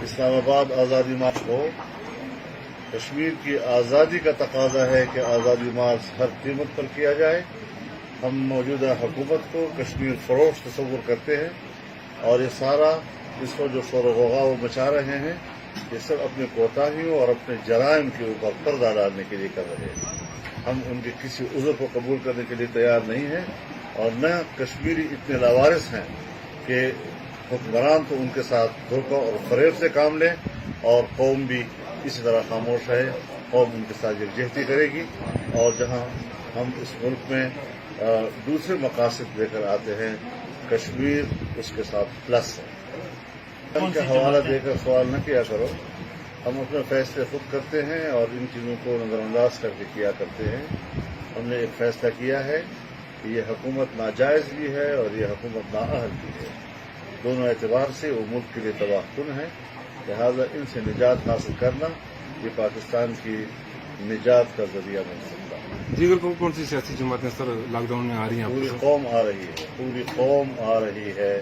इस्लामाबाद आज़ादी मार्च हो। कश्मीर की आज़ादी का तकाजा है कि आज़ादी मार्च हर कीमत पर किया जाए। हम मौजूदा हुकूमत को कश्मीर फरोश तस्वुर करते हैं और ये सारा इस पर जो शोर गौगा वो मचा रहे हैं, ये सब अपनी कोताहियों और अपने जराइम के ऊपर पर्दा डालने के लिए कर रहे हैं। हम उनके किसी उज़्र को कबूल करने के लिए तैयार नहीं हैं और न कश्मीरी इतने लावारिस हैं कि हुक्मरान तो उनके साथ धोखा और फरेब से काम लें और कौम भी इसी तरह खामोश है। कौम उनके साथ यकजहती करेगी और जहां हम इस मुल्क में दूसरे मकासद लेकर आते हैं, कश्मीर उसके साथ प्लस है। उनका हवाला देकर सवाल न किया करो। हम अपने फैसले खुद करते हैं और इन चीज़ों को नज़रअंदाज करके किया करते हैं। हमने एक फैसला किया है कि ये हुकूमत नाजायज़ भी है और ये हुकूमत नाअहल भी है। दोनों एतबार से वो मुल्क के लिए तबाहकुन है। लिहाजा इनसे निजात हासिल करना ये पाकिस्तान की निजात का जरिया बन सकता है। दीगर कौन सी सियासी जमातें सर लॉकडाउन में आ रही हैं? पूरी कौम आ रही है, पूरी कौम आ रही है।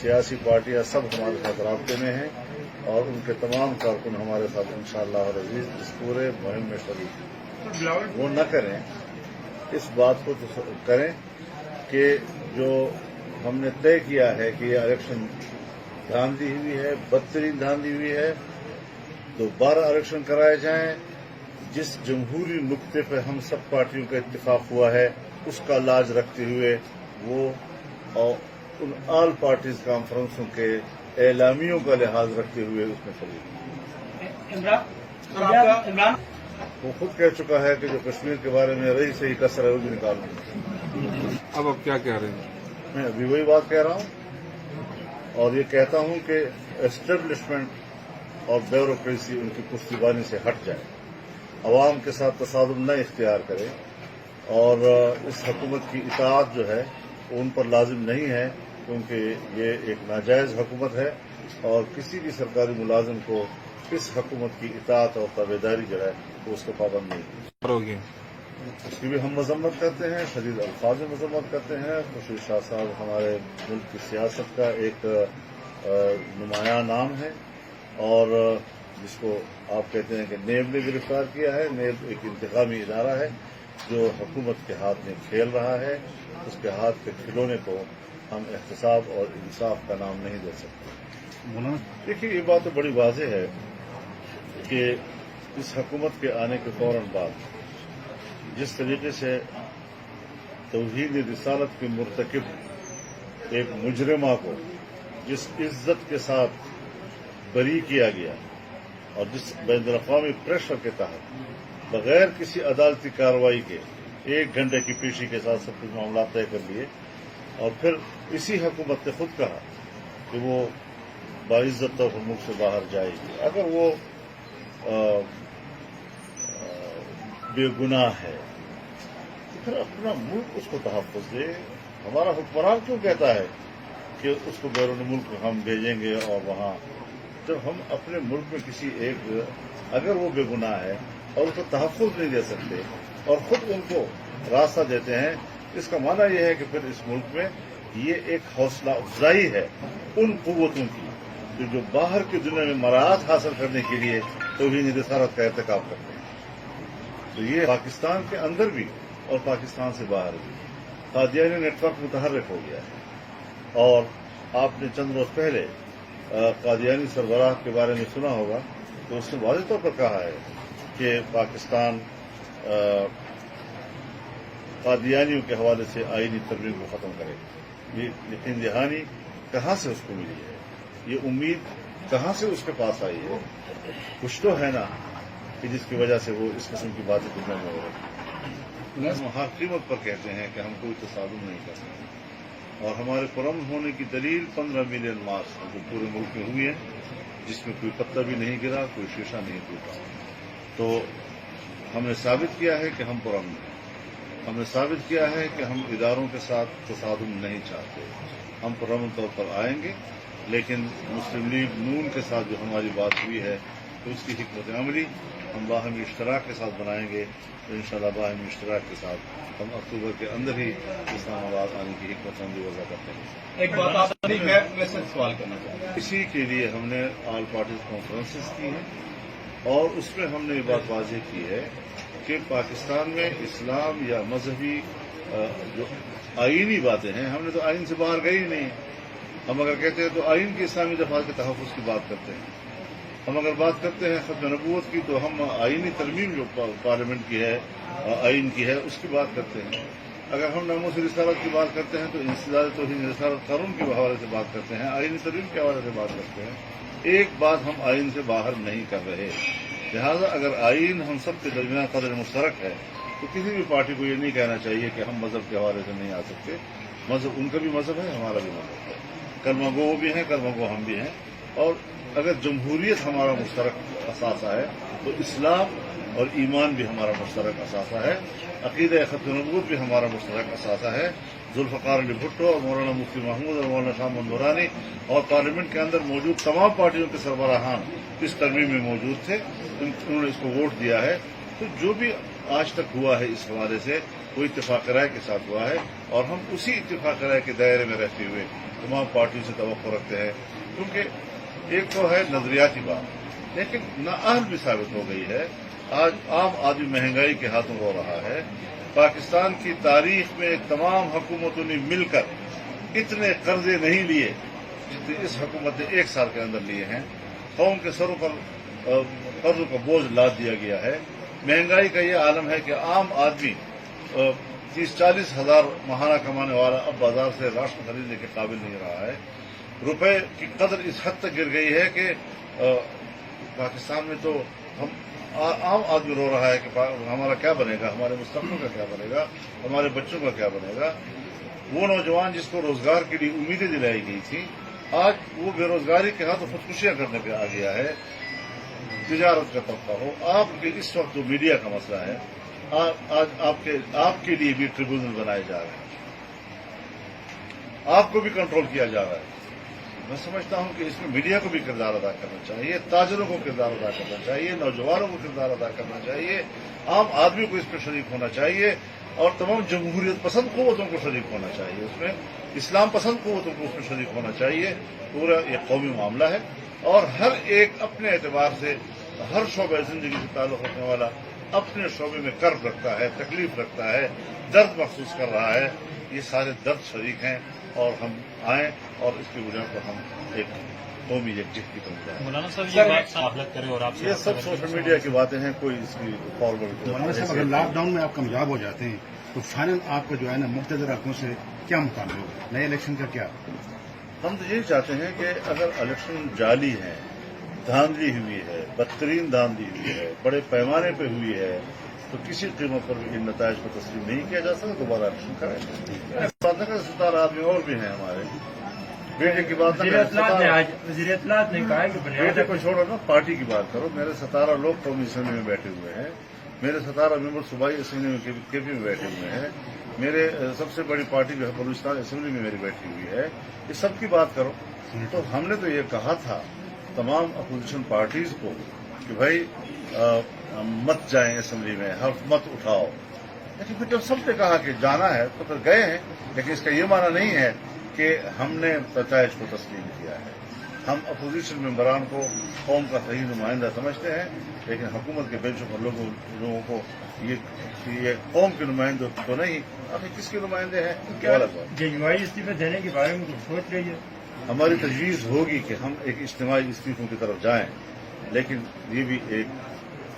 सियासी पार्टियां सब हमारे साथ राब्ते में हैं और उनके तमाम कारकुन हमारे साथ इंशाअल्लाह और अजीज इस पूरे मुहिम में शरीक हैं। वो न करें, इस बात को तो करें कि जो हमने तय किया है कि ये इलेक्शन धांधली हुई है, बदतरीन धांधली हुई है, दोबारा इलेक्शन कराए जाएं। जिस जमहूरी नुक्ते पर हम सब पार्टियों का इत्तेफाक हुआ है उसका लाज रखते हुए वो और उन ऑल पार्टीज कॉन्फ्रेंसों के एलामियों का लिहाज रखते हुए उसमें शरीक। इमरान वो खुद कह चुका है कि जो कश्मीर के बारे में रही सही कसर है वो भी निकाल देंगे। अब आप क्या कह रहे हैं? मैं अभी वही बात कह रहा हूं और ये कहता हूं कि एस्टेब्लिशमेंट और ब्यूरोक्रेसी उनकी पुश्तैनी से हट जाए, अवाम के साथ तसादुम न इख्तियार करे और इस हुकूमत की इताअत जो है वो उन पर लाजिम नहीं है, क्योंकि ये एक नाजायज़ हुकूमत है और किसी भी सरकारी मुलाजिम को इस हुकूमत की इताअत और ताबेदारी जो है वो उसके पाबंद नहीं होगी। उसकी भी हम मजम्मत करते हैं, शदीद अल्फाज में मजम्मत करते हैं। खुर्शीद शाह साहब हमारे मुल्क की सियासत का एक नुमायां नाम है और जिसको आप कहते हैं कि नेब ने गिरफ्तार किया है। नेब एक इंतकामी इदारा है जो हुकूमत के हाथ में खेल रहा है। उसके हाथ के खिलौने को हम एहतसाब और इंसाफ का नाम नहीं दे सकते। देखिए, ये बात तो बड़ी वाज़ेह है कि इस हुकूमत के आने के फौरन बाद जिस तरीके से तौहीद रिसालत के मुर्तकिब एक मुजरिमा को जिस इज्जत के साथ बरी किया गया और जिस बैनुल-अक़वामी प्रेशर के तहत बगैर किसी अदालती कार्रवाई के 1 घंटे की पेशी के साथ सब कुछ मामला तय कर लिए और फिर इसी हुकूमत ने खुद कहा कि वो बाइज्जत तौर पर मुल्क से बाहर जाएगी अगर वो बेगुनाह है, तो फिर अपना मुल्क उसको तहफ़्फ़ुज़ दे। हमारा हुक्मरान क्यों कहता है कि उसको बैरून मुल्क हम भेजेंगे और वहाँ, जब हम अपने मुल्क में किसी एक अगर वो बेगुनाह है और उसको तहफ़्फ़ुज़ नहीं दे सकते और खुद उनको रास्ता देते हैं, इसका माना यह है कि फिर इस मुल्क में ये एक हौसला अफजाई है उन कुव्वतों की जो बाहर की दुनिया में मराहत हासिल करने के लिए तौहीद रिसालत का इर्तिकाब करते हैं। तो ये पाकिस्तान के अंदर भी और पाकिस्तान से बाहर भी कादियानी नेटवर्क मुतहर्रिक हो गया है और आपने चंद रोज पहले कादियानी सरबराह के बारे में सुना होगा, तो उसने वाज़ेह तौर पर कहा है कि पाकिस्तान कादियानियों के हवाले से आईनी तरमीम को ख़त्म करेगा। ये यकीन दहानी कहाँ से उसको मिली है, ये उम्मीद कहाँ से उसके पास आई है? कुछ तो है ना कि जिसकी वजह से वो इस किस्म की बातें दुनिया में हो रही है। हम हर कीमत पर कहते हैं कि हम कोई तसादुम नहीं करते हैं और हमारे पुरअमन होने की दलील 15 मिलियन मार्च जो पूरे मुल्क में हुई है, जिसमें कोई पत्ता भी नहीं गिरा, कोई शीशा नहीं टूटा। तो हमने साबित किया है कि हम पुरअमन हैं। हमने साबित किया है कि हम इदारों के साथ तसादुम नहीं चाहते। हम पुरअमन तौर पर आएंगे, लेकिन मुस्लिम लीग नून के साथ जो हमारी बात हुई है تو اس کی حکمت عملی ہم باہمی اشتراک کے ساتھ بنائیں گے تو انشاءاللہ باہمی اشتراک کے ساتھ ہم اکتوبر کے اندر ہی اسلام آباد آنے کی حکمت عملی وضع کرتے ہیں۔ ایک بات آپ میں سے سوال کرنا چاہتا ہوں۔ اسی کے لیے ہم نے آل پارٹیز کانفرنسز کی ہیں اور اس میں ہم نے یہ بات واضح کی ہے کہ پاکستان میں اسلام یا مذہبی جو آئینی باتیں ہیں ہم نے تو آئین سے باہر گئی ہی نہیں۔ ہم اگر کہتے ہیں تو آئین کی اسلامی دفعات کے تحفظ کی بات کرتے ہیں، ہم اگر بات کرتے ہیں ختم نبوت کی تو ہم آئینی ترمیم جو پارلیمنٹ کی ہے آئین کی ہے اس کی بات کرتے ہیں۔ اگر ہم ناموس رسالت کی بات کرتے ہیں تو انسداد توہین رسالت قانون کے حوالے سے بات کرتے ہیں، آئینی ترمیم کے حوالے سے بات کرتے ہیں۔ ایک بات ہم آئین سے باہر نہیں کر رہے، لہذا اگر آئین ہم سب کے درمیان قدر مشترک ہے تو کسی بھی پارٹی کو یہ نہیں کہنا چاہیے کہ ہم مذہب کے حوالے سے نہیں آ سکتے۔ مذہب ان کا بھی مذہب ہے، ہمارا بھی مذہب ہے، کلمہ گو بھی ہیں، کلمہ گو ہم بھی ہیں، اور اگر جمہوریت ہمارا مشترک اثاثہ ہے تو اسلام اور ایمان بھی ہمارا مشترک اثاثہ ہے، عقیدہ ختم نبوت بھی ہمارا مشترک اثاثہ ہے۔ ذوالفقار علی بھٹو اور مولانا مفتی محمود اور مولانا شاہ محمد نورانی اور پارلیمنٹ کے اندر موجود تمام پارٹیوں کے سربراہان اس ترمیم میں موجود تھے، انہوں نے اس کو ووٹ دیا ہے۔ تو جو بھی آج تک ہوا ہے اس حوالے سے وہ اتفاق رائے کے ساتھ ہوا ہے اور ہم اسی اتفاق رائے کے دائرے میں رہتے ہوئے تمام پارٹیوں سے توقع رکھتے ہیں، کیونکہ ایک تو ہے نظریاتی بات لیکن نااہل بھی ثابت ہو گئی ہے۔ آج عام آدمی مہنگائی کے ہاتھوں رو رہا ہے۔ پاکستان کی تاریخ میں تمام حکومتوں نے مل کر اتنے قرضے نہیں لیے جتنے اس حکومت نے ایک سال کے اندر لیے ہیں۔ قوم کے سروں پر قرضوں کا بوجھ لاد دیا گیا ہے۔ مہنگائی کا یہ عالم ہے کہ عام آدمی 30-40 ہزار ماہانہ کمانے والا اب بازار سے راشن خریدنے کے قابل نہیں رہا ہے۔ روپے کی قدر اس حد تک گر گئی ہے کہ پاکستان میں تو ہم عام آدمی رو رہا ہے کہ ہمارا کیا بنے گا، ہمارے مستقبل کا کیا بنے گا، ہمارے بچوں کا کیا بنے گا۔ وہ نوجوان جس کو روزگار کے لیے امیدیں دلائی گئی تھی آج وہ بے روزگاری کے ہاتھ خودکشیاں کرنے پہ آ گیا ہے۔ تجارت کا طبقہ ہو، آپ کے اس وقت جو میڈیا کا مسئلہ ہے، آج آپ کے لیے بھی ٹریبیونل بنائے جا رہے ہیں، آپ کو بھی کنٹرول کیا جا رہا ہے۔ میں سمجھتا ہوں کہ اس میں میڈیا کو بھی کردار ادا کرنا چاہیے، تاجروں کو کردار ادا کرنا چاہیے، نوجوانوں کو کردار ادا کرنا چاہیے، عام آدمی کو اس میں شریک ہونا چاہیے اور تمام جمہوریت پسند قوتوں کو شریک ہونا چاہیے، اس میں اسلام پسند قوتوں کو اس میں شریک ہونا چاہیے۔ پورا یہ قومی معاملہ ہے اور ہر ایک اپنے اعتبار سے ہر شعبہ زندگی سے تعلق رکھنے والا اپنے شعبے میں کرب رکھتا ہے، تکلیف رکھتا ہے، درد محسوس کر رہا ہے۔ یہ سارے درد شریک ہیں اور ہم آئیں اور اس کی بنیاد پر ہم ایک قومی یکجہتی بن جائیں۔ مولانا صاحب یہ بات غفلت کرے اور آپ سے یہ سب سوشل میڈیا کی باتیں ہیں، کوئی اس کی فارورڈ مولانا صاحب اگر لاک ڈاؤن میں آپ کامیاب ہو جاتے ہیں تو فائنل آپ کا جو ہے نا مقتدر حقوں سے کیا مطالبہ ہوگا، نئے الیکشن کا کیا؟ ہم تو یہی چاہتے ہیں کہ اگر الیکشن جعلی ہے، دھاندلی ہوئی ہے، بدترین دھاندلی ہوئی ہے، بڑے پیمانے پہ ہوئی ہے تو کسی قیمت پر بھی ان نتائج کو تسلیم نہیں کیا جا سکتا، دوبارہ الیکشن کریں۔ 17 آدمی اور بھی ہیں ہمارے، بیٹے کی بات نہ کریں، وزیر اطلاعات نے کہا کہ بیٹے کو چھوڑو نا، پارٹی کی بات کرو۔ میرے 17 لوگ قومی اسمبلی میں بیٹھے ہوئے ہیں، میرے 17 ممبر صوبائی اسمبلی میں کے پی میں بیٹھے ہوئے ہیں، میرے سب سے بڑی پارٹی جو ہے بلوچستان اسمبلی میں میری بیٹھی ہوئی ہے، یہ سب کی بات کرو۔ تو ہم نے تو یہ کہا تھا تمام اپوزیشن پارٹیز کو کہ بھائی مت جائیں اسمبلی میں، حرف مت اٹھاؤ، لیکن پھر جب سب نے کہا کہ جانا ہے تو پھر گئے ہیں، لیکن اس کا یہ معنی نہیں ہے کہ ہم نے نتائج کو تسلیم کیا ہے۔ ہم اپوزیشن ممبران کو قوم کا صحیح نمائندہ سمجھتے ہیں، لیکن حکومت کے بینچوں پر لوگوں کو یہ قوم کے نمائندے تو نہیں، آخر کس کے نمائندے ہیں؟ ججوائی استعفے دینے کے بارے میں کچھ سوچ رہی ہے؟ ہماری تجویز ہوگی کہ ہم ایک اجتماعی استعفوں کی طرف جائیں، لیکن یہ بھی ایک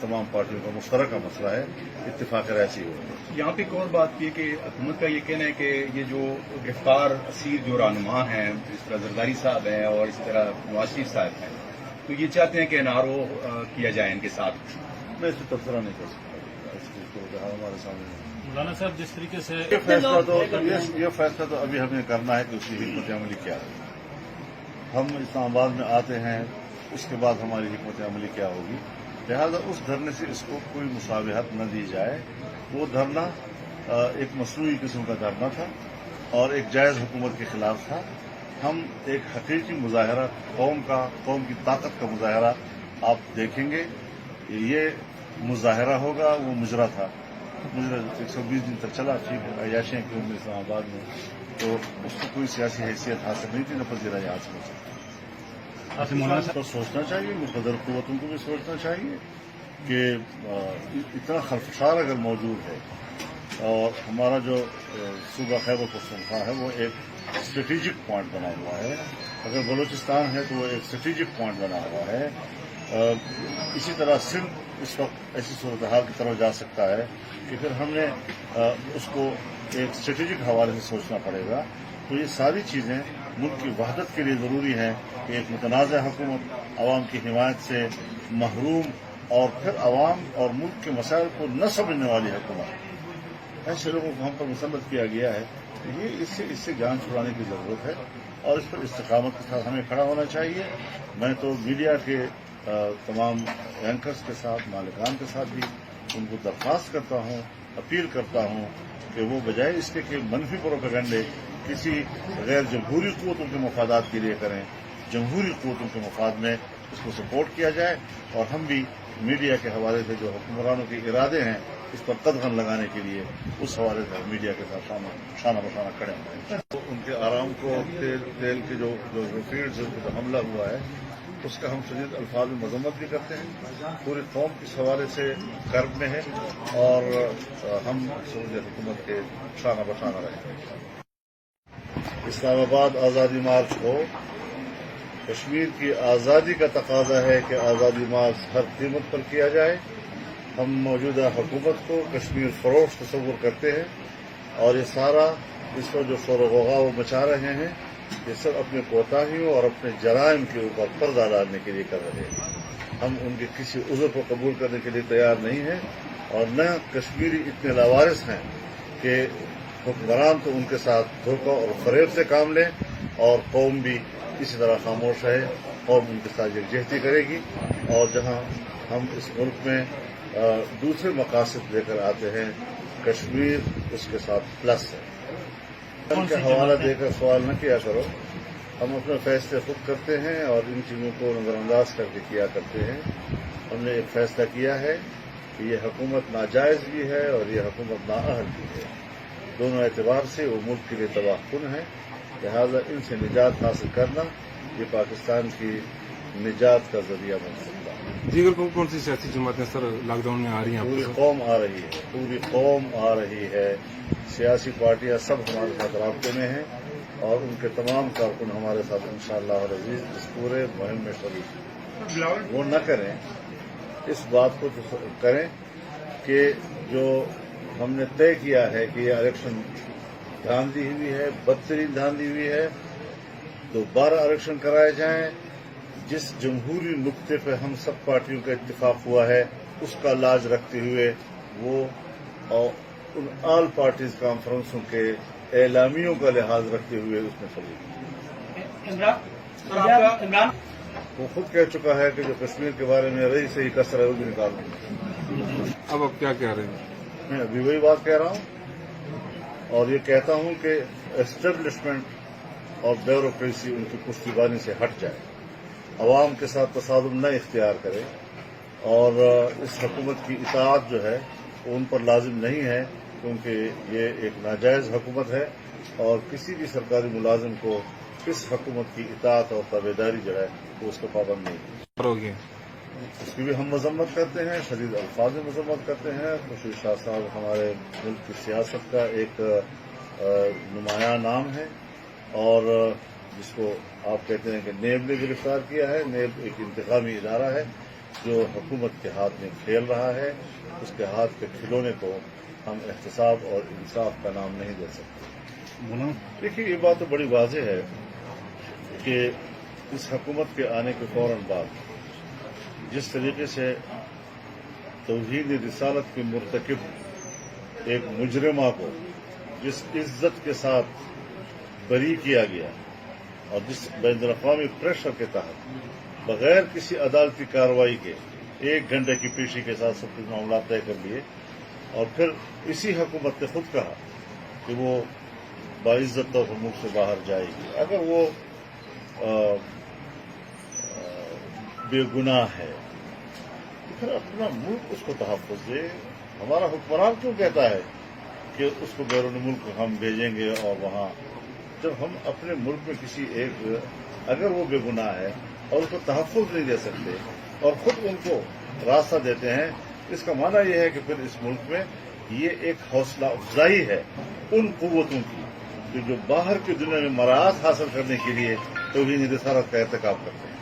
تمام پارٹیوں کا مشترکہ مسئلہ ہے، اتفاق رائے ہوگی۔ یہاں پہ ایک اور بات یہ کہ حکومت کا یہ کہنا ہے کہ یہ جو گرفتار اسیر جو رہنما ہیں، اس طرح زرداری صاحب ہیں اور اسی طرح نواز شریف صاحب ہیں، تو یہ چاہتے ہیں کہ NRO کیا جائے ان کے ساتھ۔ میں اس پہ تبصرہ نہیں کر سکتا، اس چیز کو ہمارے سامنے مولانا صاحب جس طریقے سے یہ فیصلہ تو ابھی ہمیں کرنا ہے کہ اس کی حکمت عملی کیا ہے۔ ہم اسلام آباد میں آتے ہیں، اس کے بعد ہماری حکمت عملی کیا ہوگی، لہذا اس دھرنے سے اس کو کوئی مشابہت نہ دی جائے۔ وہ دھرنا ایک مصنوعی قسم کا دھرنا تھا اور ایک جائز حکومت کے خلاف تھا۔ ہم ایک حقیقی مظاہرہ قوم کی طاقت کا مظاہرہ आप देखेंगे ये मुजाहरा होगा, वो मुजरा था, मुजरा 120 दिन तक चला, ठीक है, अयाशियाँ की उम्र इस्लामाबाद में, तो उसको कोई सियासी हैसियत हासिल नहीं थी, न पजीरा यहाँ से हो सकता। ऐसे मौलाना साहब तो सोचना चाहिए, मुक़द्दर क़ुव्वतों को भी सोचना चाहिए कि इतना खलफशार अगर मौजूद है और हमारा जो सूबा खैबर पख्तूनख्वा है वो एक स्ट्रेटेजिक पॉइंट बना हुआ है, अगर बलूचिस्तान है तो वो एक स्ट्रेटेजिक पॉइंट बना हुआ है, इसी तरह सिंध इस वक्त ऐसी सूरत हाल की तरफ जा सकता है कि फिर हमने उसको एक स्ट्रेटेजिक हवाले से सोचना पड़ेगा। तो ये सारी चीज़ें मुल्क की वहदत के लिए ज़रूरी हैं कि एक मुतनाज़ हुकूमत, आवाम की हिमायत से महरूम और फिर आवाम और मुल्क के मसाइल को न समझने वाली हुकूमत, ऐसे लोगों को हम पर मुसल्लत किया गया है। ये इससे जान छुड़ाने की ज़रूरत है और इस पर इस्तिकामत के साथ हमें खड़ा होना चाहिए। मैं तो मीडिया के तमाम एंकर्स के साथ, मालिकान के साथ भी उनको दरख्वास्त करता हूँ, अपील करता हूँ कि वो बजाय इसके कि मनफी प्रोपेगेंडे किसी गैर जमहूरी क़ुव्वतों के मफादात के लिए करें, जमहूरी क़ुव्वतों के मफाद में इसको सपोर्ट किया जाए और हम भी मीडिया के हवाले से जो हुक्मरानों के इरादे हैं इस पर कदगन लगाने के लिए उस हवाले से मीडिया के साथ शाना बशाना खड़े हैं। तो उनके आराम को तेल के जो फील्ड से उन पर हमला हुआ है उसका हम शदीद अल्फाज में मजम्मत भी करते हैं। पूरी कौम इस हवाले से कर्ब में है और हम सऊदी हुकूमत के शाना बशाना रहेंगे। इस्लामाबाद आज़ादी मार्च को कश्मीर की आज़ादी का तकाजा है कि आज़ादी मार्च हर कीमत पर किया जाए। हम मौजूदा हुकूमत को कश्मीर फरोश तस्वुर करते हैं और ये सारा इस पर जो शोर ग़ौग़ा वो मचा रहे हैं ये सब अपने कोताहियों और अपने जराइम के ऊपर पर्दा डालने के लिए कर रहे हैं। हम उनके किसी उज़्र को कबूल करने के लिए तैयार नहीं हैं और न कश्मीरी इतने लावारिस हैं कि हुक्मरान तो उनके साथ धोखा और फरेब से काम लें और कौम भी इसी तरह खामोश है। कौम उनके साथ यकजहती करेगी और जहां हम इस मुल्क में दूसरे मकासद लेकर आते हैं, कश्मीर उसके साथ प्लस है। उनका हवाला देकर सवाल न किया करो, हम अपने फैसले खुद करते हैं और इन चीज़ों को नज़रअंदाज करके किया करते हैं। हमने एक फैसला किया है कि ये हुकूमत नाजायज़ भी है और ये हुकूमत नाअहल भी है, दोनों एतबार से वो मुल्क के लिए तबाहकुन है। लिहाजा इनसे निजात हासिल करना ये पाकिस्तान की निजात का जरिया बन सकता है। दीगर कौन सी सियासी जमातें सर लॉकडाउन में आ रही हैं? पूरी कौम आ रही है, पूरी कौम आ रही है। सियासी पार्टियां सब हमारे साथ राब्ते में हैं और उनके तमाम कारकुन हमारे साथ इंशाअल्लाह अज़ीज़ इस पूरे मुहिम में शरीक हैं। वो न करें, इस बात को तो करें कि जो हमने तय किया है कि ये इलेक्शन धांधली हुई है, बदतरीन धांधली हुई है, दोबारा इलेक्शन कराए जाएं। जिस जमहूरी नुक्ते पर हम सब पार्टियों का इत्तेफाक हुआ है उसका लाज रखते हुए वो और उन ऑल पार्टीज कॉन्फ्रेंसों के एलामियों का लिहाज रखते हुए उसमें शरीक। इमरान वो खुद कह चुका है कि जो कश्मीर के बारे में रही सही कसर है वो भी निकाल देंगे। अब आप क्या कह रहे हैं? मैं अभी वही बात कह रहा हूं और ये कहता हूं कि एस्टेब्लिशमेंट और ब्यूरोक्रेसी उनकी पुश्तैबानी से हट जाए, अवाम के साथ तसादुम न इख्तियार करे और इस हुकूमत की इताअत जो है वो उन पर लाजिम नहीं है क्योंकि ये एक नाजायज़ हुकूमत है और किसी भी सरकारी मुलाजिम को इस हुकूमत की इताअत और ताबेदारी जो है वो उसका पाबंद नहीं है। करोगे? उसकी भी हम मजम्मत करते हैं, शदीद अल्फाज में मजम्मत करते हैं। खुर्शीद शाह साहब हमारे मुल्क की सियासत का एक नुमायां नाम है और जिसको आप कहते हैं कि नेब ने गिरफ्तार किया है। नेब एक इंतकामी इदारा है जो हुकूमत के हाथ में खेल रहा है, उसके हाथ के खिलौने को हम एहतसाब और इंसाफ का नाम नहीं दे सकते। देखिए ये बात तो बड़ी वाज़ेह है कि इस हुकूमत के आने के फौरन बाद जिस तरीके से तौहीद रिसालत की मुर्तकिब एक मुजरिमा को जिस इज्जत के साथ बरी किया गया और जिस बैनुल-अक़वामी प्रेशर के तहत बगैर किसी अदालती कार्रवाई के 1 घंटे की पेशी के साथ सब कुछ मामला तय कर लिए और फिर इसी हुकूमत ने खुद कहा कि वो बाइज्जत तौर पर मुल्क से बाहर जाएगी। अगर वो बेगुनाह है, तो फिर अपना मुल्क उसको तहफ़्फ़ुज़ दे। हमारा हुक्मरान क्यों कहता है कि उसको बैरून मुल्क हम भेजेंगे, और वहाँ जब हम अपने मुल्क में किसी एक, अगर वो बेगुनाह है और उसको तहफ़्फ़ुज़ नहीं दे सकते और खुद उनको रास्ता देते हैं, इसका माना यह है कि फिर इस मुल्क में ये एक हौसला अफजाई है उन कुव्वतों की कि जो बाहर की दुनिया में मराहत हासिल करने के लिए तौहीद रिसालत का इर्तिकाब करते हैं।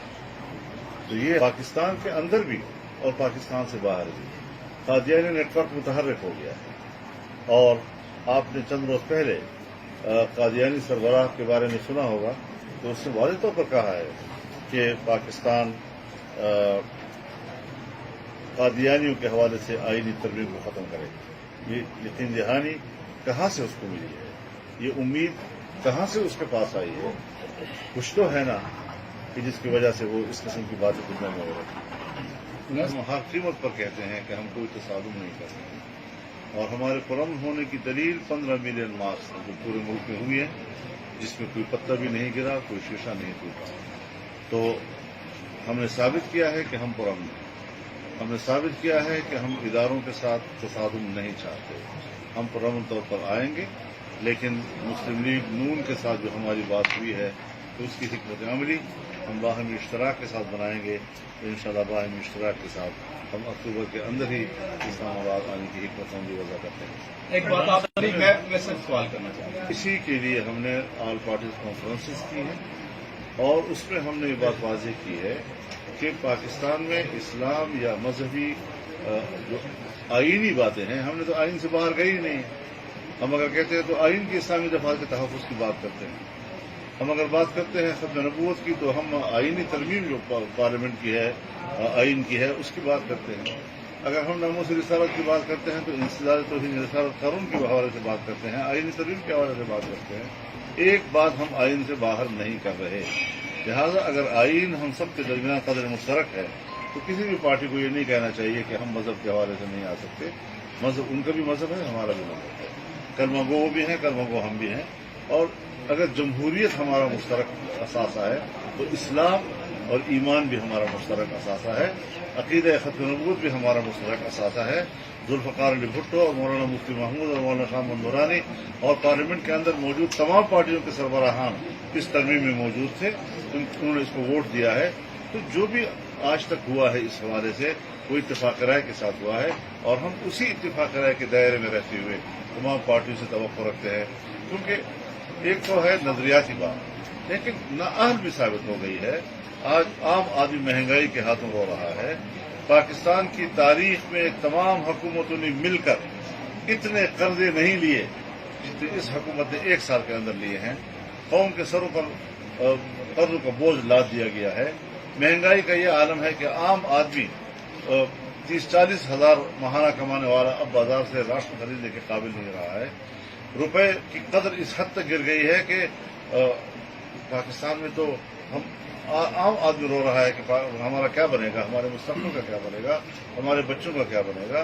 तो ये पाकिस्तान के अंदर भी और पाकिस्तान से बाहर भी कादियानी नेटवर्क मुतहर्रिक हो गया है। और आपने चंद रोज पहले कादियानी सरबराह के बारे में सुना होगा, तो उसने वाज़ेह तौर पर कहा है कि पाकिस्तान कादियानियों के हवाले से आईनी तरमीम को ख़त्म करेगा। ये यकीन दहानी कहाँ से उसको मिली है, ये उम्मीद कहाँ से उसके पास आई है? कुछ तो है ना कि जिसकी वजह से वो इस किस्म की बातें दुनिया में हो रही है। हम हर कीमत पर कहते हैं कि हम कोई तसादुम नहीं कर सकते, और हमारे पुरअमन होने की दलील 15 मिलियन मार्च जो पूरे मुल्क में हुई है, जिसमें कोई पत्ता भी नहीं गिरा, कोई शीशा नहीं टूटा। तो हमने साबित किया है कि हम पुरअमन हैं। हमने साबित किया है कि हम इदारों के साथ तसादुम नहीं चाहते। हम पुरअमन तौर पर आएंगे, लेकिन मुस्लिम लीग नून के साथ जो हमारी बात हुई है, तो उसकी हिकमत अमली हम बाहमी इश्तराक के साथ बनाएंगे। इंशाअल्लाह बाहमी इश्तराक के साथ हम अक्टूबर के अंदर ही इस्लामाबाद आने की हिकमत अमली वज़ा करते हैं। एक बात आप मैं सिर्फ सवाल करना चाहता हूँ। इसी के लिए हमने ऑल पार्टीज कॉन्फ्रेंसेस की है, और उसमें हमने ये बात वाज़ेह की है कि पाकिस्तान में इस्लाम या मजहबी जो आईनी बातें हैं, हमने तो आइन से बाहर गई नहीं। हम अगर कहते हैं तो आइन की इस्लामी दफात के तहफ़्फ़ुज़ की बात करते हैं। हम अगर बात करते हैं ख़त्म नबूवत की, तो हम आइनी तरमीम जो पार्लियामेंट की है, आइन की है, उसकी बात करते हैं। अगर हम नामूस रिसालत की बात करते हैं तो इंसदाद तौहीद रिसालत कानून के हवाले से बात करते हैं, आइनी तरमीम के हवाले से बात करते हैं। एक बात हम आइन से बाहर नहीं कर रहे। लिहाजा अगर आइन हम सब के दरमियान कदर मुश्तरक है, तो किसी भी पार्टी को ये नहीं कहना चाहिए कि हम मजहब के हवाले से नहीं आ सकते। मजहब उनका भी मजहब है, हमारा भी मजहब है। कलमा गो वो भी हैं, कलमा गो हम भी हैं। और अगर जमहूरियत हमारा मुश्तरक असासा है, तो इस्लाम और ईमान भी हमारा मुश्तरक असासा है। अकीदा ख़त्म नबूवत भी हमारा मुश्तरक असासा है। जुल्फ़िकार अली भुट्टो और मौलाना मुफ्ती महमूद और मौलाना शाह मंदुरानी और पार्लियामेंट के अंदर मौजूद तमाम पार्टियों के सरबराहान इस तरमीम में मौजूद थे, उन्होंने इसको वोट दिया है। तो जो भी आज तक हुआ है इस हवाले से वो इत्तेफाक राय के साथ हुआ है, और हम उसी इत्तेफाक राय के दायरे में रहते हुए तमाम पार्टियों से तवक्को रखते हैं। क्योंकि एक तो है नजरियाती बात, लेकिन नाअहल भी साबित हो गई है। आज आम आदमी महंगाई के हाथों रो रहा है। पाकिस्तान की तारीख में तमाम हुकूमतों ने मिलकर इतने कर्जे नहीं लिए जितने इस हुकूमत ने एक साल के अंदर लिए हैं। कौम के सरों पर कर्जों का बोझ लाद दिया गया है। महंगाई का ये आलम है कि आम आदमी 30-40 हजार महाना कमाने वाला अब बाजार से राशन खरीदने के काबिल नहीं रहा है। रुपए की कदर इस हद तक गिर गई है कि पाकिस्तान में तो हम आम आदमी रो रहा है कि हमारा क्या बनेगा, हमारे मुस्तक़बिल का क्या बनेगा, हमारे बच्चों का क्या बनेगा।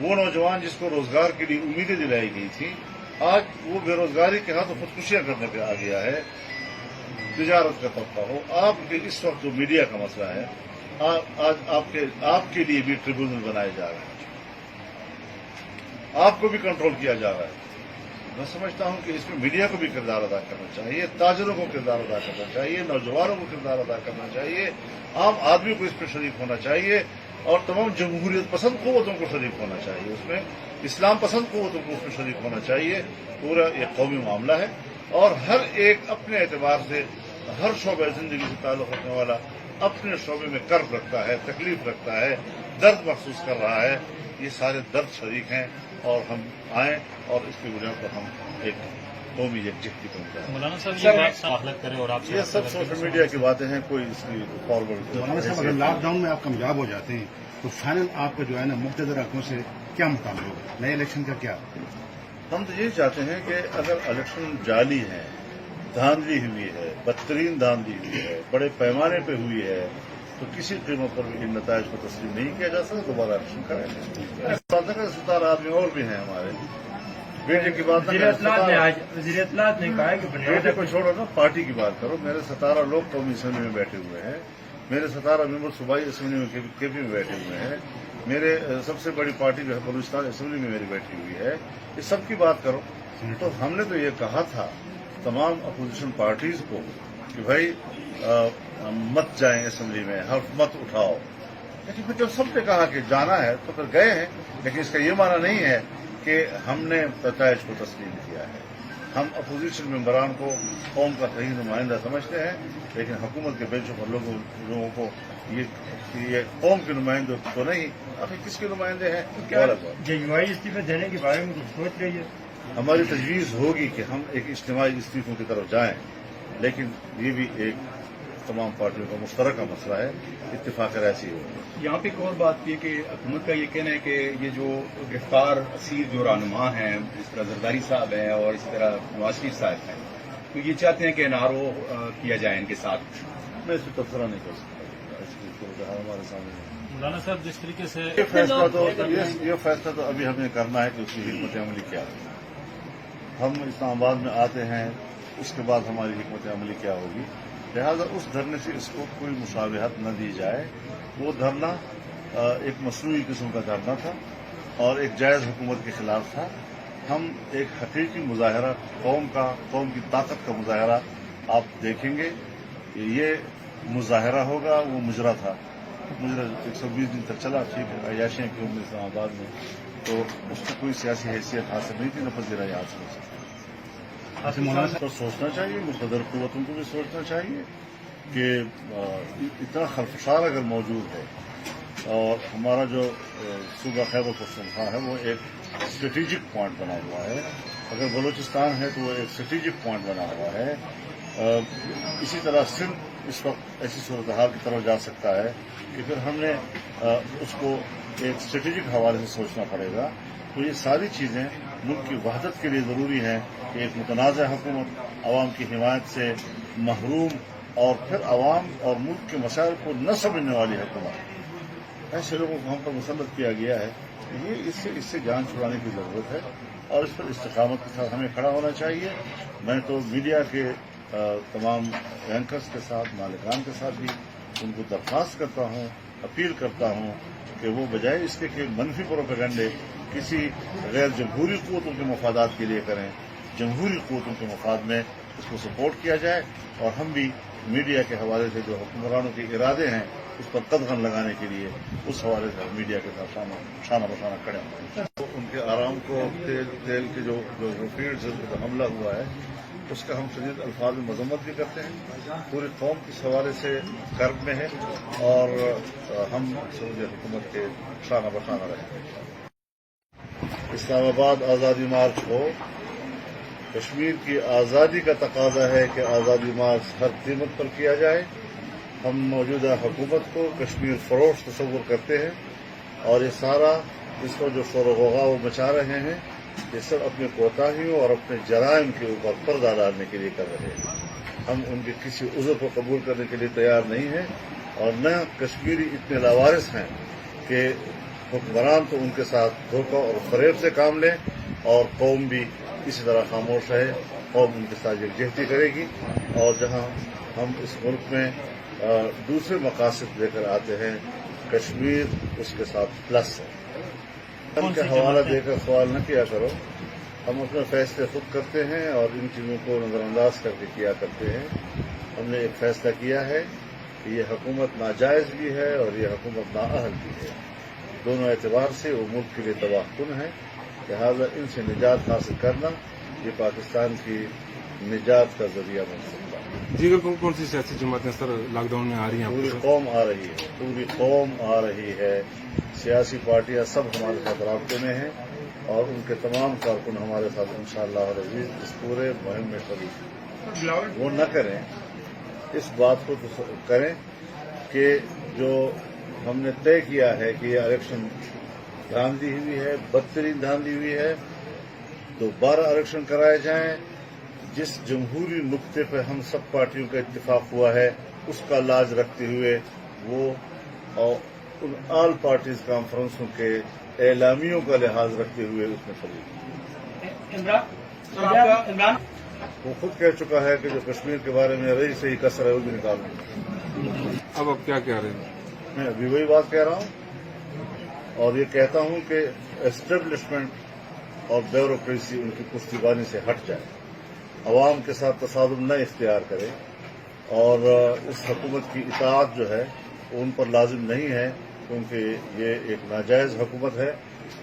वो नौजवान जिसको रोजगार के लिए उम्मीदें दिलाई गई थी, आज वो बेरोजगारी के हाथों खुदकुशियां करने पे आ गया है। तिजारत का तबका हो, आपके इस वक्त जो मीडिया का मसला है, आज आपके लिए भी ट्रिब्यूनल बनाए जा रहे हैं, आपको भी कंट्रोल किया जा रहा है। मैं समझता हूं कि इसमें मीडिया को भी किरदार अदा करना चाहिए, ताजरों को किरदार अदा करना चाहिए, नौजवानों को किरदार अदा करना चाहिए, आम आदमी को इसमें शरीक होना चाहिए, और तमाम जमहूरियत पसंद कुव्वतों को शरीक होना चाहिए, उसमें इस्लाम पसंद कुव्वतों को उसमें शरीक होना चाहिए। पूरा एक कौमी मामला है, और हर एक अपने एतबार से हर शोबे जिंदगी से ताल्लुक रखने वाला अपने शोबे में कर्ब रखता है, तकलीफ रखता है, दर्द महसूस कर रहा है। ये सारे दर्द शरीक हैं, और हम आए और इसकी बुनियाद पर हम एक कौमी यकजहती पहुंचाएं। मौलाना साहब ये बात साबित करें और आपसे ये सब सोशल मीडिया की बातें हैं, कोई इसकी फॉरवर्ड। मौलाना साहब, अगर लॉकडाउन में आप कामयाब हो जाते हैं तो फाइनल आपका जो है ना मुक़्तदर हक़ों से क्या मुताबिक होगा? नए इलेक्शन का क्या? हम तो यही चाहते हैं कि अगर इलेक्शन जाली है, धांधली हुई है, बदतरीन धांधली हुई है, बड़े पैमाने पर हुई है, तो किसी कीमत पर भी इन नताइज को तस्लीम नहीं किया जा सकता। दोबारा इलेक्शन करेंगे। 17 आदमी और भी हैं हमारे। बेटे की बात वज़ीर इत्तलात ने कहा कि बेटे को छोड़ो ना, पार्टी की बात करो। मेरे 17 लोग कौमी असेंबली में बैठे हुए हैं। मेरे 17 मेंबर सूबाई असम्बली में केपी में बैठे हुए हैं, मेरे सबसे बड़ी पार्टी जो है बलूचिस्तान असम्बली में मेरी बैठी हुई है। इस सब की बात करो तो हमने तो ये कहा था तमाम अपोजिशन पार्टीज को कि भाई मत जाएं असम्बली में, हल्फ मत उठाओ, लेकिन फिर जब सबने कहा कि जाना है तो फिर गए हैं। लेकिन इसका ये माना नहीं है कि हमने नताइज को तस्लीम किया है। हम अपोजिशन मेंबरान को कौम का सही नुमाइंदा समझते हैं, लेकिन हुकूमत के बेंचों पर लोगों को ये कौम के नुमाइंदे तो नहीं, आखिर किसके नुमाइंदे हैं? जजवाई इस्तीफे देने के बारे में कुछ सोच रही है? हमारी तजवीज़ होगी कि हम एक इज्तिमाई इस्तीफों की तरफ जाएं, लेकिन ये भी एक तमाम पार्टियों का मुश्तरका मसला है, इत्तेफाक ऐसी होगी। यहाँ पे एक और बात ये कि हुकूमत का ये कहना है कि ये जो गिरफ्तार असीर जो रहनुमा हैं, जिस तरह जरदारी साहब हैं और इसी तरह नवाज शरीफ साहब हैं, तो ये चाहते हैं कि एनआरओ किया जाए इनके साथ। मैं इस पर तबसरा नहीं कर सकता, इसकी सूरत हमारे सामने मौलाना साहब जिस तरीके से ये फैसला तो अभी हमें करना है कि उसकी हिकमत अमली क्या है। हम इस्लामाबाद में आते हैं, उसके बाद हमारी हिकमत अमली क्या होगी, लिहाजा उस धरने से इसको कोई मुशावहत न दी जाए। वो धरना एक मसनूई किस्म का धरना था और एक जायज़ हुकूमत के खिलाफ था। हम एक हकीकी मुजाहरा कौम की ताकत का मुजाहरा आप देखेंगे। ये मुजाहरा होगा, वो मुजरा था, मुजरा 120 दिन तक चला, ठीक है, अयाशियाँ की उम्र इस्लामाबाद में, तो उसको कोई सियासी हैसियत हासिल नहीं थी, न पजीराई हासिल हो सकती। पर सोचना चाहिए, मुक़द्दर क़ुव्वतों को भी सोचना चाहिए कि इतना खलफशार अगर मौजूद है और हमारा जो सूबा खैबर पख्तूनख्वा है वो एक स्ट्रेटेजिक पॉइंट बना हुआ है, अगर बलूचिस्तान है तो वो एक स्ट्रेटेजिक पॉइंट बना हुआ है। इसी तरह सिंध इस वक्त ऐसी सूरत हाल की तरफ जा सकता है कि फिर हमने उसको एक स्ट्रेटेजिक हवाले से सोचना पड़ेगा। तो ये सारी चीज़ें मुल्क की वहदत के लिए ज़रूरी हैं कि एक मुतनाज़ा हुकूमत, आवाम की हिमायत से महरूम और फिर आवाम और मुल्क के मसाइल को न समझने वाली हुकूमत, ऐसे लोगों को हम पर मुसल्लत किया गया है। ये इससे जान छुड़ाने की ज़रूरत है और इस पर इस्तिकामत के साथ हमें खड़ा होना चाहिए। मैं तो मीडिया के तमाम एंकर्स के साथ, मालिकान के साथ भी उनको दरख्वास्त करता हूँ, अपील करता हूँ कि वो बजाय इसके कि मनफी प्रोपेगेंडे किसी गैर जमहूरी क़ुव्वतों के मफादात के लिए करें, जमहूरी क़ुव्वतों के मफाद में इसको सपोर्ट किया जाए और हम भी मीडिया के हवाले से जो हुक्मरानों के इरादे हैं उस पर कदगन लगाने के लिए उस हवाले से मीडिया के साथ शाना बशाना खड़े हैं। तो उनके आराम को तेल के जो फील्ड से हमला हुआ है उसका हम शदीद अल्फाज में मजम्मत भी करते हैं। पूरी कौम इस हवाले से कर्ब में है और हम सऊदी हुकूमत के शाना बशाना रहेंगे। इस्लामाबाद आज़ादी मार्च हो, कश्मीर की आज़ादी का तकाजा है कि आज़ादी मार्च हर कीमत पर किया जाए। हम मौजूदा हुकूमत को कश्मीर फरोश तस्वुर करते हैं और ये सारा इस पर जो शोर ग़ौग़ा वो मचा रहे हैं, ये सब अपने कोताहियों और अपने जराइम के ऊपर पर्दा डालने के लिए कर रहे हैं। हम उनके किसी उज़्र को कबूल करने के लिए तैयार नहीं हैं और न कश्मीरी इतने लावारिस हैं कि हुक्मरान तो उनके साथ धोखा और फरेब से काम लें और कौम भी इसी तरह खामोश रहे। कौम उनके साथ यकजहती करेगी और जहां हम इस मुल्क में दूसरे मकासद लेकर आते हैं, कश्मीर उसके साथ प्लस है। उनका हवाला देकर सवाल न किया करो। हम अपने फैसले खुद करते हैं और इन चीज़ों को नज़रअंदाज करके किया करते हैं। हमने एक फैसला किया है कि ये हुकूमत नाजायज़ भी है और ये हुकूमत नाअहल भी है। दोनों एतबार से वो मुल्क के लिए तबाहकुन है, लिहाजा इनसे निजात हासिल करना ये पाकिस्तान की निजात का जरिया बन सकता है। दीगर कौन सी सियासी जमातें सर लॉकडाउन में आ रही हैं? पूरी कौम आ रही है, पूरी कौम आ रही है। सियासी पार्टियां सब हमारे साथ राब्ते में हैं और उनके तमाम कारकुन हमारे साथ इंशाअल्लाह अज़ीज़ इस पूरे मुहिम में शरीक। वो न करें, इस बात को तो करें कि जो हमने तय किया है कि ये इलेक्शन धांधली हुई है, बदतरीन धांधली हुई है, दोबारा इलेक्शन कराए जाएं। जिस जमहूरी नुक्ते पर हम सब पार्टियों का इत्तेफाक हुआ है उसका लाज रखते हुए वो और उन ऑल पार्टीज कॉन्फ्रेंसों के एलामियों का लिहाज रखते हुए उसमें शरीक। इमरान वो खुद कह चुका है कि जो कश्मीर के बारे में रही सही कसर है वो भी निकालूंगा। अब आप क्या कह रहे हैं? मैं अभी वही बात कह रहा हूं और ये कहता हूं कि एस्टेब्लिशमेंट और ब्यूरोक्रेसी उनकी पुश्तैनी से हट जाए, अवाम के साथ तसादुम न इख्तियार करे और इस हुकूमत की इताअत जो है उन पर लाजिम नहीं है, क्योंकि ये एक नाजायज हुकूमत है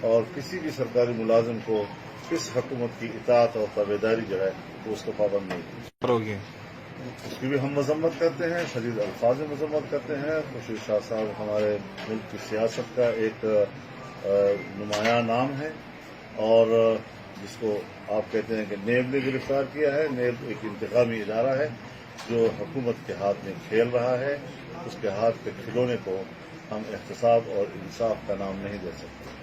और किसी भी सरकारी मुलाजिम को इस हुकूमत की इताअत और ताबेदारी जो है वो उसको पाबंद नहीं करोगे? उसकी भी हम मजम्मत करते हैं, शदीद अल्फाज में मजम्मत करते हैं। खुर्शीद शाह साहब हमारे मुल्क की सियासत का एक नुमायां नाम है और जिसको आप कहते हैं कि नेब ने गिरफ्तार किया है। नेब एक इंतकामी इदारा है जो हुकूमत के हाथ में खेल रहा है, उसके हाथ के खिलौने को हम एहतसाब और इंसाफ का नाम नहीं दे सकते।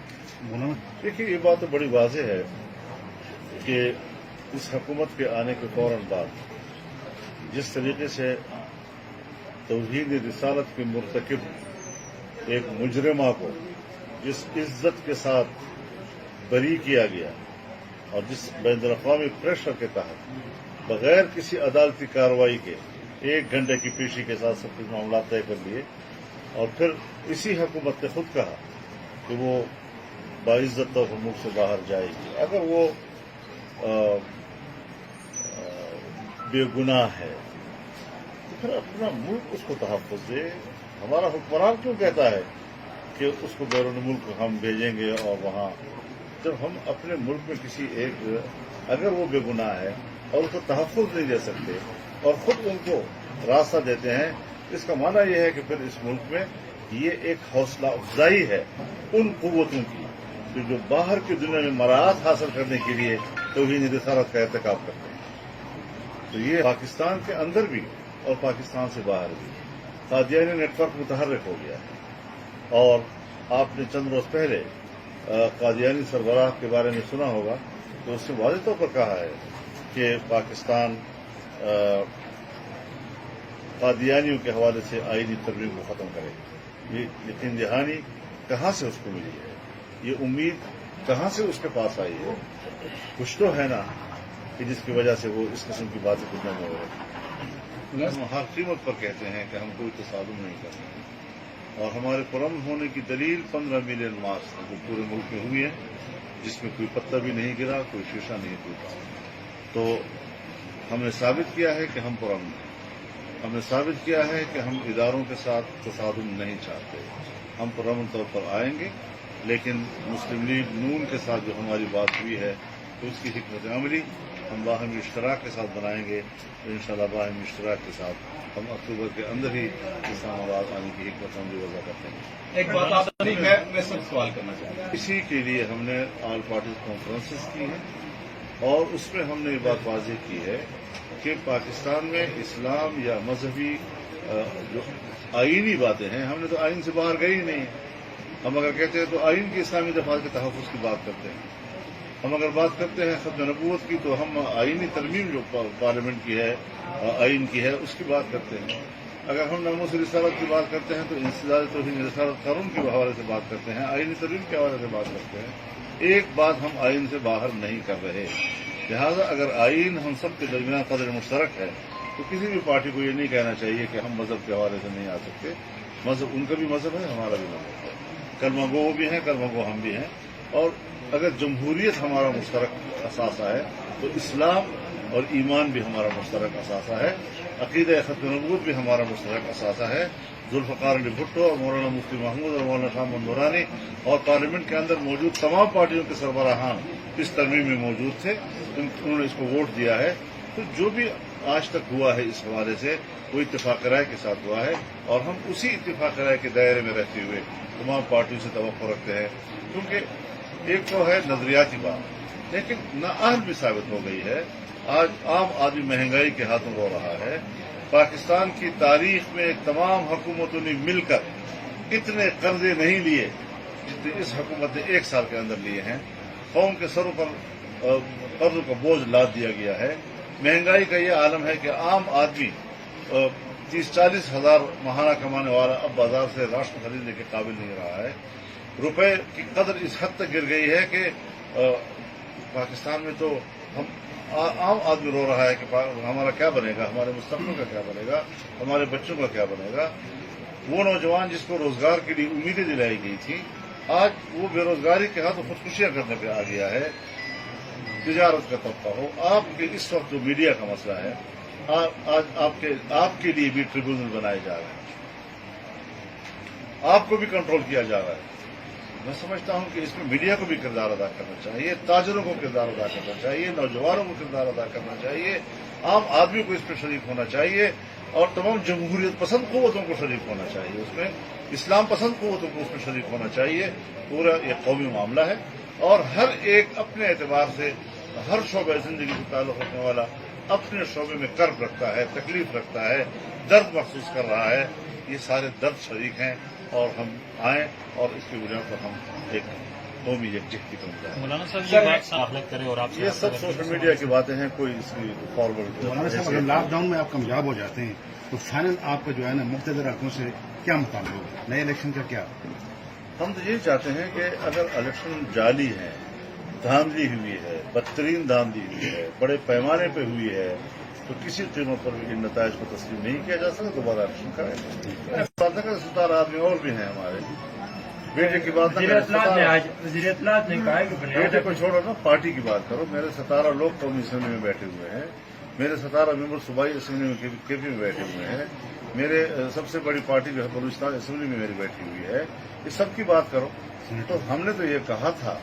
देखिए, ये बात तो बड़ी वाज़ेह है कि इस हुकूमत के आने के फौरन बाद जिस तरीके से तौहीद रिसालत के मुर्तकिब एक मुजरिमा को जिस इज्जत के साथ बरी किया गया और जिस बैनुल-अक़वामी प्रेशर के तहत बगैर किसी अदालती कार्रवाई के 1 घंटे की पेशी के साथ सब कुछ मामला तय कर लिए और फिर इसी हुकूमत ने खुद कहा कि वो बाइज्जत तौर पर मुल्क से बाहर जाएगी। अगर वो बेगुनाह है तो फिर अपना मुल्क उसको तहफ़्फ़ुज़ दे। हमारा हुक्मरान क्यों कहता है कि उसको बैरून मुल्क हम भेजेंगे और वहाँ, जब हम अपने मुल्क में किसी एक अगर वो बेगुनाह है और उसको तहफ़्फ़ुज़ नहीं दे सकते और खुद उनको रास्ता देते हैं, इसका माना यह है कि फिर इस मुल्क में ये एक हौसला अफजाई है उन कुव्वतों की जो बाहर की दुनिया में मराहत हासिल करने के लिए तौहीद रिसालत का इर्तिकाब करते हैं। तो ये पाकिस्तान के अंदर भी और पाकिस्तान से बाहर भी कादियानी नेटवर्क मुतहर्रिक हो गया है और आपने चंद रोज पहले कादियानी सरबराह के बारे में सुना होगा तो उसने वाज़ेह तौर पर कहा है कि पाकिस्तान कादियानियों के हवाले से आईनी तरमीम को ख़त्म करे। ये यकीन दहानी कहाँ से उसको मिली है, ये उम्मीद कहाँ से उसके पास आई है? कुछ तो है ना कि जिसकी वजह से वो इस किस्म की बातें दुनिया में हो रही है। हम हर कीमत पर कहते हैं कि हम कोई तसादुम नहीं करते और हमारे पुरअमन होने की दलील 15 मिलियन मार्च जो पूरे मुल्क में हुई है, जिसमें कोई पत्ता भी नहीं गिरा, कोई शीशा नहीं टूटा। तो हमने साबित किया है कि हम पुरअमन हैं, हमने साबित किया है कि हम इदारों के साथ तसादुम नहीं चाहते। हम पुरअमन तौर पर आएंगे, लेकिन मुस्लिम लीग नून के साथ जो हमारी बात हुई है तो उसकी हिकमत अमली हम बाहमी इश्तराक के साथ बनाएंगे। तो इंशाअल्लाह बाहमी इश्तराक के साथ हम अक्टूबर के अंदर ही इस्लामाबाद आने की हिकमत अमली वज़ा करते हैं। एक बात आप मैं सब सवाल करना चाहता हूँ। इसी के लिए हमने ऑल पार्टीज कॉन्फ्रेंसेस की हैं और उसमें हमने ये बात वाज़ेह की है कि पाकिस्तान में इस्लाम या मजहबी जो आईनी बातें हैं, हमने तो आइन से बाहर गए ही नहीं है। हम अगर कहते हैं तो आइन की इस्लामी दफात के तहफ़्फ़ुज़ की बात करते हैं। हम अगर बात करते हैं खत्म नबूवत की तो हम आईनी तरमीम जो पार्लियामेंट की है, आइन की है, उसकी बात करते हैं। अगर हम नामूस रिसालत की बात करते हैं तो इंसदाद तौहीद रिसालत कानून के हवाले से बात करते हैं, आईनी तरमीम के हवाले से बात करते हैं। एक बात हम आइन से बाहर नहीं कर रहे। लिहाजा अगर आइन हम सब के दरमियान कदर मुश्तरक है तो किसी भी पार्टी को ये नहीं कहना चाहिए कि हम मजहब के हवाले से नहीं आ सकते। मजहब उनका भी मजहब है, हमारा भी मजहब है, कलमा गो भी हैं, कलमा गो हम भी हैं। और अगर जमहूरियत हमारा मुश्तरक असासा है तो इस्लाम और ईमान भी हमारा मुश्तरक असासा है, अकीदा खत्म नबूवत भी हमारा मुश्तरक असासा है। जुल्फ़िकार अली भुट्टो और मौलाना मुफ्ती महमूद और मौलाना शाह मंदुरानी और पार्लियामेंट के अंदर मौजूद तमाम पार्टियों के सरबराहान इस तरमीम में मौजूद थे, उन्होंने इसको वोट दिया है। तो जो भी आज तक हुआ है इस हवाले से वो इत्तेफाक राय के साथ हुआ है और हम उसी इत्तेफाक राय के दायरे में रहते हुए तमाम पार्टियों से तवक्को रखते हैं। क्योंकि एक तो है नजरियाती बात, लेकिन नाअहल भी साबित हो गई है। आज आम आदमी महंगाई के हाथों रो रहा है। पाकिस्तान की तारीख में तमाम हुकूमतों ने मिलकर इतने कर्जे नहीं लिए जितने इस हुकूमत ने 1 साल के अंदर लिए हैं। कौम के सरों पर कर्जों का बोझ लाद दिया गया है। महंगाई का ये आलम है कि आम आदमी 30-40 हजार महाना कमाने वाला अब बाजार से राशन खरीदने के काबिल नहीं रहा है। रुपए की कदर इस हद तक गिर गई है कि पाकिस्तान में तो हम आम आदमी रो रहा है कि हमारा क्या बनेगा, हमारे मुस्तकबिल का क्या बनेगा, हमारे बच्चों का क्या बनेगा। वो नौजवान जिसको रोजगार के लिए उम्मीदें दिलाई गई थी, आज वो बेरोजगारी के हाथ खुदकुशियां करने पे आ गया है। तिजारत का तबका हो, आपके इस वक्त जो मीडिया का मसला है, आज आपके लिए भी ट्रिब्यूनल बनाए जा रहे हैं, आपको भी कंट्रोल किया जा रहा है। मैं समझता हूं कि इसमें मीडिया को भी किरदार अदा करना चाहिए, ताजरों को किरदार अदा करना चाहिए, नौजवानों को किरदार अदा करना चाहिए, आम आदमी को इसमें शरीक होना चाहिए और तमाम जमहूरियत पसंद कुव्वतों को शरीक होना चाहिए, उसमें इस्लाम पसंद कुव्वतों को उसमें शरीक होना चाहिए। पूरा एक कौमी मामला है और हर एक अपने एतबार से हर शोबे जिंदगी से ताल्लुक रखने वाला अपने शोबे में कर्ब रखता है, तकलीफ रखता है, दर्द महसूस कर रहा है। ये सारे दर्द शरीक हैं और हम आए और इसकी वजह पर हम एक कौमी यकजहती को मिला। मौलाना साहब ये बात साफ करें और आपसे ये सब सोशल मीडिया की बातें हैं, कोई इसकी फॉरवर्ड मौलाना साहब अगर लॉकडाउन में आप कामयाब हो जाते हैं तो फाइनल आपका जो है ना मुख्तदर हकों से क्या मुकाबला होगा, नए इलेक्शन का क्या? हम तो यही चाहते हैं कि अगर इलेक्शन जाली है, धांधली हुई है, बदतरीन धांधली हुई है, बड़े पैमाने पर हुई है, तो किसी कीमत पर भी इन नतायज को तस्लीम नहीं किया जा सकता। दोबारा इलेक्शन करें। बात कर 17 आदमी और भी हैं हमारे बेटे की बात वज़ीर इत्तलात ने कहा कि बेटे को छोड़ो ना, पार्टी की बात करो। मेरे 17 लोग कौमी असेंबली में बैठे हुए हैं, मेरे 17 मेंबर सूबाई असेंबली में केपी में बैठे हुए हैं, मेरे सबसे बड़ी पार्टी जो है बलूचिस्तान असेंबली में मेरी बैठी हुई है। इस सब की बात करो तो हमने तो ये कहा था